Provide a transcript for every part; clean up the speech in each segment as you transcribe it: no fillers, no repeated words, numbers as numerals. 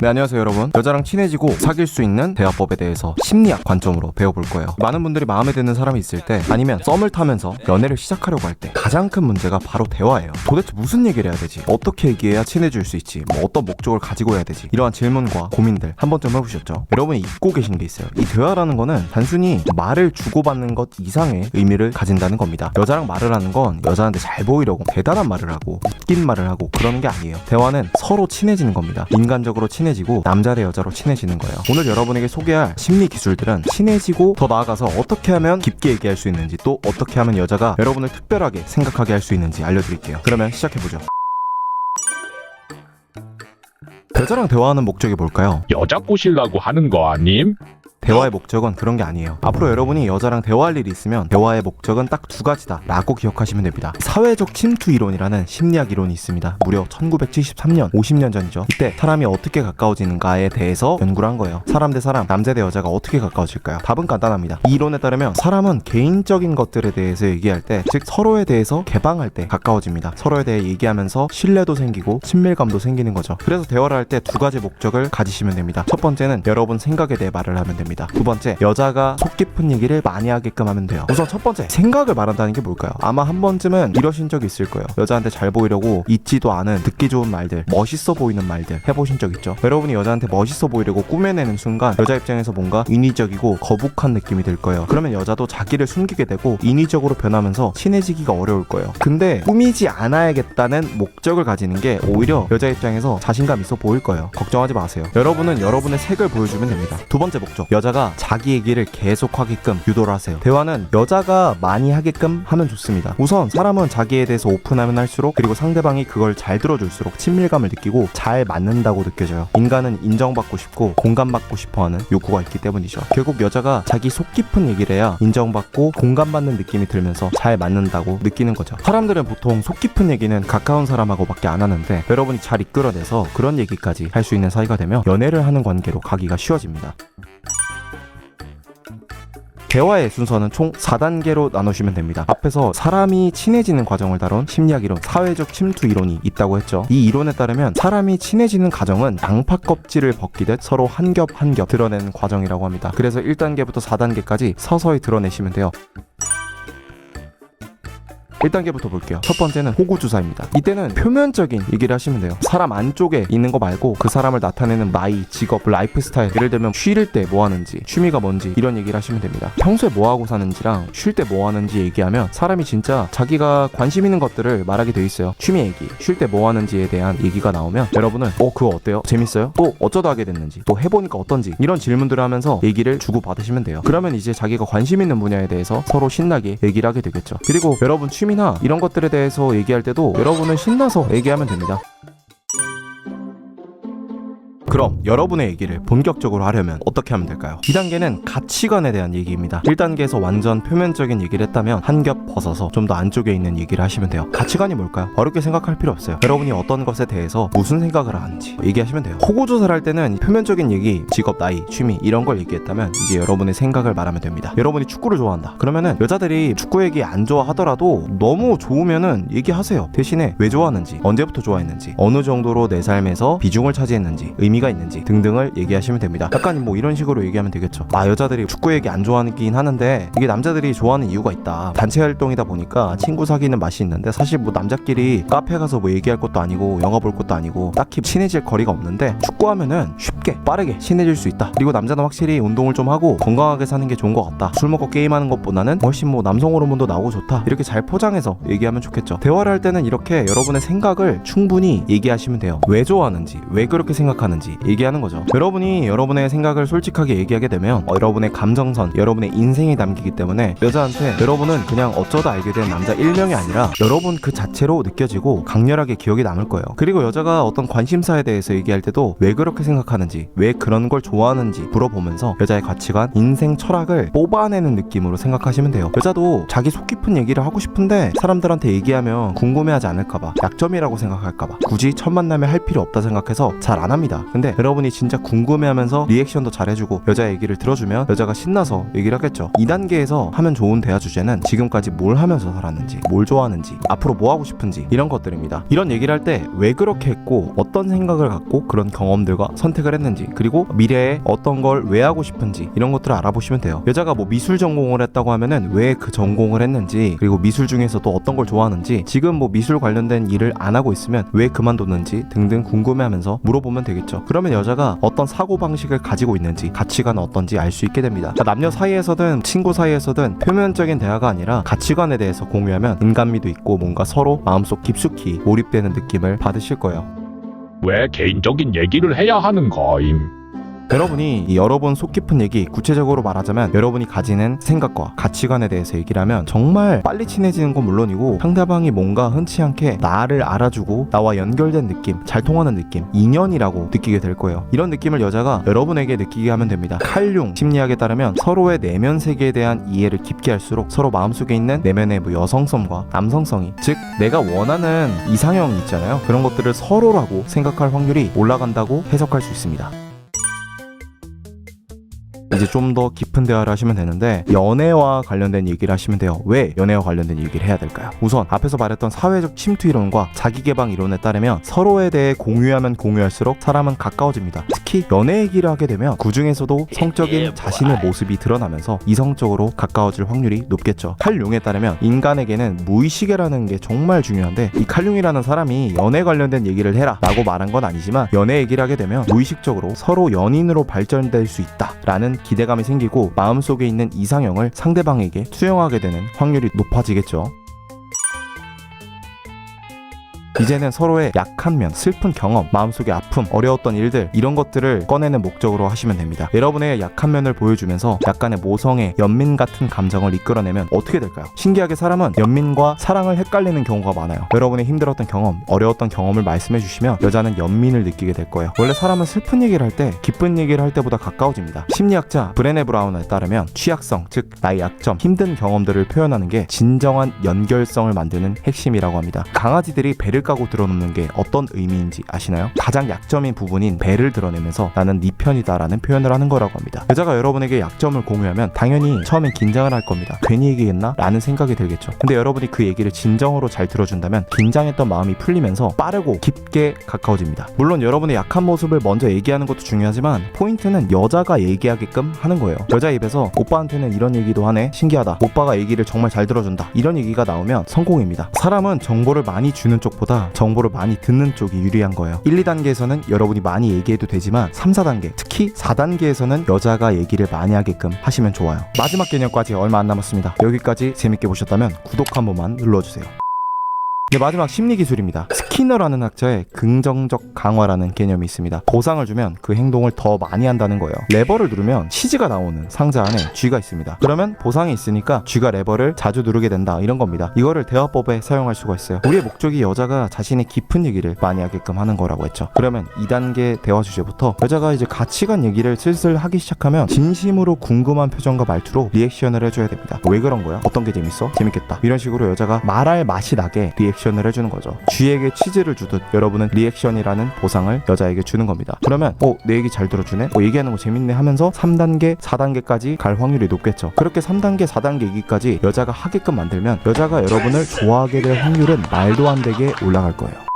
네, 안녕하세요 여러분. 여자랑 친해지고 사귈 수 있는 대화법에 대해서 심리학 관점으로 배워볼 거예요. 많은 분들이 마음에 드는 사람이 있을 때, 아니면 썸을 타면서 연애를 시작하려고 할 때 가장 큰 문제가 바로 대화예요. 도대체 무슨 얘기를 해야 되지? 어떻게 얘기해야 친해질 수 있지? 어떤 목적을 가지고 해야 되지? 이러한 질문과 고민들 한 번쯤 해보셨죠? 여러분이 잊고 계신 게 있어요. 이 대화라는 거는 단순히 말을 주고받는 것 이상의 의미를 가진다는 겁니다. 여자랑 말을 하는 건 여자한테 잘 보이려고 대단한 말을 하고 웃긴 말을 하고 그러는 게 아니에요. 대화는 서로 친해지는 겁니다. 인간적으로 친해지고 남자 대 여자로 친해지는 거예요. 오늘 여러분에게 소개할 심리 기술들은 친해지고 더 나아가서 어떻게 하면 깊게 얘기할 수 있는지, 또 어떻게 하면 여자가 여러분을 특별하게 생각하게 할 수 있는지 알려드릴게요. 그러면 시작해보죠. 여자랑 대화하는 목적이 뭘까요? 여자 꼬시려고 하는 거 아님? 대화의 목적은 그런 게 아니에요. 앞으로 여러분이 여자랑 대화할 일이 있으면 대화의 목적은 딱 두 가지다 라고 기억하시면 됩니다. 사회적 침투 이론이라는 심리학 이론이 있습니다. 무려 1973년, 50년 전이죠. 이때 사람이 어떻게 가까워지는가에 대해서 연구를 한 거예요. 사람 대 사람, 남자 대 여자가 어떻게 가까워질까요? 답은 간단합니다. 이 이론에 따르면 사람은 개인적인 것들에 대해서 얘기할 때, 즉 서로에 대해서 개방할 때 가까워집니다. 서로에 대해 얘기하면서 신뢰도 생기고 친밀감도 생기는 거죠. 그래서 대화를 할 때 두 가지 목적을 가지시면 됩니다. 첫 번째는 여러분 생각에 대해 말을 하면 됩니다. 두 번째, 여자가 속 깊은 얘기를 많이 하게끔 하면 돼요. 우선 첫 번째, 생각을 말한다는 게 뭘까요? 아마 한 번쯤은 이러신 적이 있을 거예요. 여자한테 잘 보이려고 잊지도 않은 듣기 좋은 말들, 멋있어 보이는 말들 해보신 적 있죠? 여러분이 여자한테 멋있어 보이려고 꾸며내는 순간 여자 입장에서 뭔가 인위적이고 거북한 느낌이 들 거예요. 그러면 여자도 자기를 숨기게 되고 인위적으로 변하면서 친해지기가 어려울 거예요. 근데 꾸미지 않아야겠다는 목적을 가지는 게 오히려 여자 입장에서 자신감 있어 보일 거예요. 걱정하지 마세요. 여러분은 여러분의 색을 보여주면 됩니다. 두 번째 목적, 여자가 자기 얘기를 계속하게끔 유도를 하세요. 대화는 여자가 많이 하게끔 하면 좋습니다. 우선 사람은 자기에 대해서 오픈하면 할수록, 그리고 상대방이 그걸 잘 들어줄수록 친밀감을 느끼고 잘 맞는다고 느껴져요. 인간은 인정받고 싶고 공감받고 싶어하는 욕구가 있기 때문이죠. 결국 여자가 자기 속 깊은 얘기를 해야 인정받고 공감받는 느낌이 들면서 잘 맞는다고 느끼는 거죠. 사람들은 보통 속 깊은 얘기는 가까운 사람하고밖에 안 하는데, 여러분이 잘 이끌어내서 그런 얘기까지 할 수 있는 사이가 되면 연애를 하는 관계로 가기가 쉬워집니다. 대화의 순서는 총 4단계로 나누시면 됩니다. 앞에서 사람이 친해지는 과정을 다룬 심리학 이론, 사회적 침투 이론이 있다고 했죠. 이 이론에 따르면 사람이 친해지는 과정은 양파 껍질을 벗기듯 서로 한 겹 한 겹 드러내는 과정이라고 합니다. 그래서 1단계부터 4단계까지 서서히 드러내시면 돼요. 1단계부터 볼게요. 첫 번째는 호구주사입니다. 이때는 표면적인 얘기를 하시면 돼요. 사람 안쪽에 있는 거 말고 그 사람을 나타내는 나이, 직업, 라이프 스타일, 예를 들면 쉴 때 뭐 하는지, 취미가 뭔지 이런 얘기를 하시면 됩니다. 평소에 뭐 하고 사는지랑 쉴 때 뭐 하는지 얘기하면 사람이 진짜 자기가 관심 있는 것들을 말하게 돼 있어요. 취미 얘기, 쉴 때 뭐 하는지에 대한 얘기가 나오면 여러분은 그거 어때요? 재밌어요? 또 어쩌다 하게 됐는지, 또 해보니까 어떤지, 이런 질문들을 하면서 얘기를 주고받으시면 돼요. 그러면 이제 자기가 관심 있는 분야에 대해서 서로 신나게 얘기를 하게 되겠죠. 그리고 여러분 취미나 이런 것들에 대해서 얘기할 때도 여러분은 신나서 얘기하면 됩니다. 그럼 여러분의 얘기를 본격적으로 하려면 어떻게 하면 될까요? 2단계는 가치관에 대한 얘기입니다. 1단계에서 완전 표면적인 얘기를 했다면 한 겹 벗어서 좀 더 안쪽에 있는 얘기를 하시면 돼요. 가치관이 뭘까요? 어렵게 생각할 필요 없어요. 여러분이 어떤 것에 대해서 무슨 생각을 하는지 얘기하시면 돼요. 호구조사를 할 때는 표면적인 얘기, 직업, 나이, 취미 이런 걸 얘기했다면 이제 여러분의 생각을 말하면 됩니다. 여러분이 축구를 좋아한다. 그러면은 여자들이 축구 얘기 안 좋아하더라도 너무 좋으면은 얘기하세요. 대신에 왜 좋아하는지, 언제부터 좋아했는지, 어느 정도로 내 삶에서 비중을 차지했는지, 의미가 있는지 등등을 얘기하시면 됩니다. 약간 뭐 이런 식으로 얘기하면 되겠죠. 여자들이 축구 얘기 안 좋아하긴 하는데 이게 남자들이 좋아하는 이유가 있다. 단체 활동이다 보니까 친구 사귀는 맛이 있는데, 사실 뭐 남자끼리 카페 가서 뭐 얘기할 것도 아니고 영화 볼 것도 아니고 딱히 친해질 거리가 없는데, 축구하면은 쉽게 빠르게 친해질 수 있다. 그리고 남자는 확실히 운동을 좀 하고 건강하게 사는 게 좋은 것 같다. 술 먹고 게임하는 것보다는 훨씬 뭐 남성 호르몬도 나오고 좋다. 이렇게 잘 포장해서 얘기하면 좋겠죠. 대화를 할 때는 이렇게 여러분의 생각을 충분히 얘기하시면 돼요. 왜 좋아하는지, 왜 그렇게 생각하는지 얘기하는 거죠. 여러분이 여러분의 생각을 솔직하게 얘기하게 되면 여러분의 감정선, 여러분의 인생이 담기기 때문에 여자한테 여러분은 그냥 어쩌다 알게 된 남자 1명이 아니라 여러분 그 자체로 느껴지고 강렬하게 기억이 남을 거예요. 그리고 여자가 어떤 관심사에 대해서 얘기할 때도 왜 그렇게 생각하는지, 좋아하는지, 왜 그런 걸 좋아하는지 물어보면서 여자의 가치관, 인생 철학을 뽑아내는 느낌으로 생각하시면 돼요. 여자도 자기 속 깊은 얘기를 하고 싶은데 사람들한테 얘기하면 궁금해하지 않을까봐, 약점이라고 생각할까봐 굳이 첫 만남에 할 필요 없다 생각해서 잘 안 합니다. 근데 여러분이 진짜 궁금해하면서 리액션도 잘해주고 여자의 얘기를 들어주면 여자가 신나서 얘기를 하겠죠. 2단계에서 하면 좋은 대화 주제는 지금까지 뭘 하면서 살았는지, 뭘 좋아하는지, 앞으로 뭐 하고 싶은지 이런 것들입니다. 이런 얘기를 할 때 왜 그렇게 했고 어떤 생각을 갖고 그런 경험들과 선택을 했는지, 그리고 미래에 어떤 걸 왜 하고 싶은지 이런 것들을 알아보시면 돼요. 여자가 뭐 미술 전공을 했다고 하면은 왜 그 전공을 했는지, 그리고 미술 중에서도 어떤 걸 좋아하는지, 지금 뭐 미술 관련된 일을 안 하고 있으면 왜 그만뒀는지 등등 궁금해하면서 물어보면 되겠죠. 그러면 여자가 어떤 사고방식을 가지고 있는지, 가치관은 어떤지 알 수 있게 됩니다. 남녀 사이에서든 친구 사이에서든 표면적인 대화가 아니라 가치관에 대해서 공유하면 인간미도 있고 뭔가 서로 마음속 깊숙이 몰입되는 느낌을 받으실 거예요. 왜 개인적인 얘기를 해야 하는 거임? 여러분이 여러분 속 깊은 얘기, 구체적으로 말하자면 여러분이 가지는 생각과 가치관에 대해서 얘기를 하면 정말 빨리 친해지는 건 물론이고 상대방이 뭔가 흔치 않게 나를 알아주고 나와 연결된 느낌, 잘 통하는 느낌, 인연이라고 느끼게 될 거예요. 이런 느낌을 여자가 여러분에게 느끼게 하면 됩니다. 칼융 심리학에 따르면 서로의 내면 세계에 대한 이해를 깊게 할수록 서로 마음속에 있는 내면의 뭐 여성성과 남성성이, 즉 내가 원하는 이상형이 있잖아요. 그런 것들을 서로라고 생각할 확률이 올라간다고 해석할 수 있습니다. 이제 좀 더 깊은 대화를 하시면 되는데 연애와 관련된 얘기를 하시면 돼요. 왜 연애와 관련된 얘기를 해야 될까요? 우선 앞에서 말했던 사회적 침투 이론과 자기개방 이론에 따르면 서로에 대해 공유하면 공유할수록 사람은 가까워집니다. 특히 연애 얘기를 하게 되면 그 중에서도 성적인 자신의 모습이 드러나면서 이성적으로 가까워질 확률이 높겠죠. 칼융에 따르면 인간에게는 무의식이라는 게 정말 중요한데, 이 칼융이라는 사람이 연애 관련된 얘기를 해라 라고 말한 건 아니지만 연애 얘기를 하게 되면 무의식적으로 서로 연인으로 발전될 수 있다 라는 기대감이 생기고 마음속에 있는 이상형을 상대방에게 투영하게 되는 확률이 높아지겠죠. 이제는 서로의 약한 면, 슬픈 경험, 마음속의 아픔, 어려웠던 일들 이런 것들을 꺼내는 목적으로 하시면 됩니다. 여러분의 약한 면을 보여주면서 약간의 모성의 연민 같은 감정을 이끌어내면 어떻게 될까요? 신기하게 사람은 연민과 사랑을 헷갈리는 경우가 많아요. 여러분의 힘들었던 경험, 어려웠던 경험을 말씀해 주시면 여자는 연민을 느끼게 될 거예요. 원래 사람은 슬픈 얘기를 할 때 기쁜 얘기를 할 때보다 가까워집니다. 심리학자 브레네 브라운에 따르면 취약성, 즉 나의 약점, 힘든 경험들을 표현하는 게 진정한 연결성을 만드는 핵심이라고 합니다. 강아지들이 배를 까고 드러놓는 게 어떤 의미인지 아시나요? 가장 약점인 부분인 배를 드러내면서 나는 네 편이다 라는 표현을 하는 거라고 합니다. 여자가 여러분에게 약점을 공유하면 당연히 처음엔 긴장을 할 겁니다. 괜히 얘기했나? 라는 생각이 들겠죠. 근데 여러분이 그 얘기를 진정으로 잘 들어준다면 긴장했던 마음이 풀리면서 빠르고 깊게 가까워집니다. 물론 여러분의 약한 모습을 먼저 얘기하는 것도 중요하지만 포인트는 여자가 얘기하게끔 하는 거예요. 여자 입에서 오빠한테는 이런 얘기도 하네, 신기하다, 오빠가 얘기를 정말 잘 들어준다, 이런 얘기가 나오면 성공입니다. 사람은 정보를 많이 주는 쪽보다 정보를 많이 듣는 쪽이 유리한 거예요. 1, 2단계에서는 여러분이 많이 얘기해도 되지만 3, 4단계, 특히 4단계에서는 여자가 얘기를 많이 하게끔 하시면 좋아요. 마지막 개념까지 얼마 안 남았습니다. 여기까지 재밌게 보셨다면 구독 한 번만 눌러주세요. 네, 마지막 심리 기술입니다. 스키너라는 학자의 긍정적 강화라는 개념이 있습니다. 보상을 주면 그 행동을 더 많이 한다는 거예요. 레버를 누르면 치즈가 나오는 상자 안에 쥐가 있습니다. 그러면 보상이 있으니까 쥐가 레버를 자주 누르게 된다, 이런 겁니다. 이거를 대화법에 사용할 수가 있어요. 우리의 목적이 여자가 자신의 깊은 얘기를 많이 하게끔 하는 거라고 했죠. 그러면 2단계 대화 주제부터 여자가 이제 가치관 얘기를 슬슬 하기 시작하면 진심으로 궁금한 표정과 말투로 리액션을 해줘야 됩니다. 왜 그런 거야? 어떤 게 재밌어? 재밌겠다. 이런 식으로 여자가 말할 맛이 나게 리액션을 해주는 거죠. 쥐에게 치즈를 주듯 여러분은 리액션이라는 보상을 여자에게 주는 겁니다. 그러면 내 얘기 잘 들어주네? 얘기하는 거 재밌네 하면서 3단계, 4단계까지 갈 확률이 높겠죠. 그렇게 3단계, 4단계 얘기까지 여자가 하게끔 만들면 여자가 여러분을 좋아하게 될 확률은 말도 안 되게 올라갈 거예요.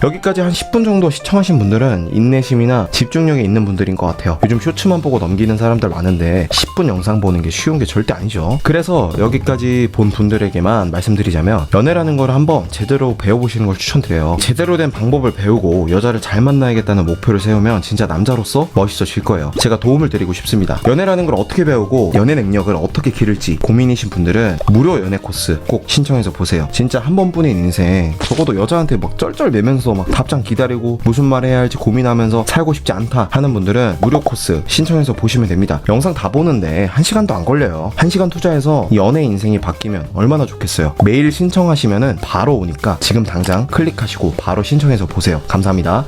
여기까지 한 10분 정도 시청하신 분들은 인내심이나 집중력이 있는 분들인 것 같아요. 요즘 쇼츠만 보고 넘기는 사람들 많은데 10분 영상 보는 게 쉬운 게 절대 아니죠. 그래서 여기까지 본 분들에게만 말씀드리자면 연애라는 걸 한번 제대로 배워보시는 걸 추천드려요. 제대로 된 방법을 배우고 여자를 잘 만나야겠다는 목표를 세우면 진짜 남자로서 멋있어질 거예요. 제가 도움을 드리고 싶습니다. 연애라는 걸 어떻게 배우고 연애 능력을 어떻게 기를지 고민이신 분들은 무료 연애 코스 꼭 신청해서 보세요. 진짜 한 번뿐인 인생, 적어도 여자한테 막 쩔쩔 매면서 막 답장 기다리고 무슨 말 해야 할지 고민하면서 살고 싶지 않다 하는 분들은 무료 코스 신청해서 보시면 됩니다. 영상 다 보는데 1시간도 안 걸려요. 1시간 투자해서 연애 인생이 바뀌면 얼마나 좋겠어요. 메일 신청하시면은 바로 오니까 지금 당장 클릭하시고 바로 신청해서 보세요. 감사합니다.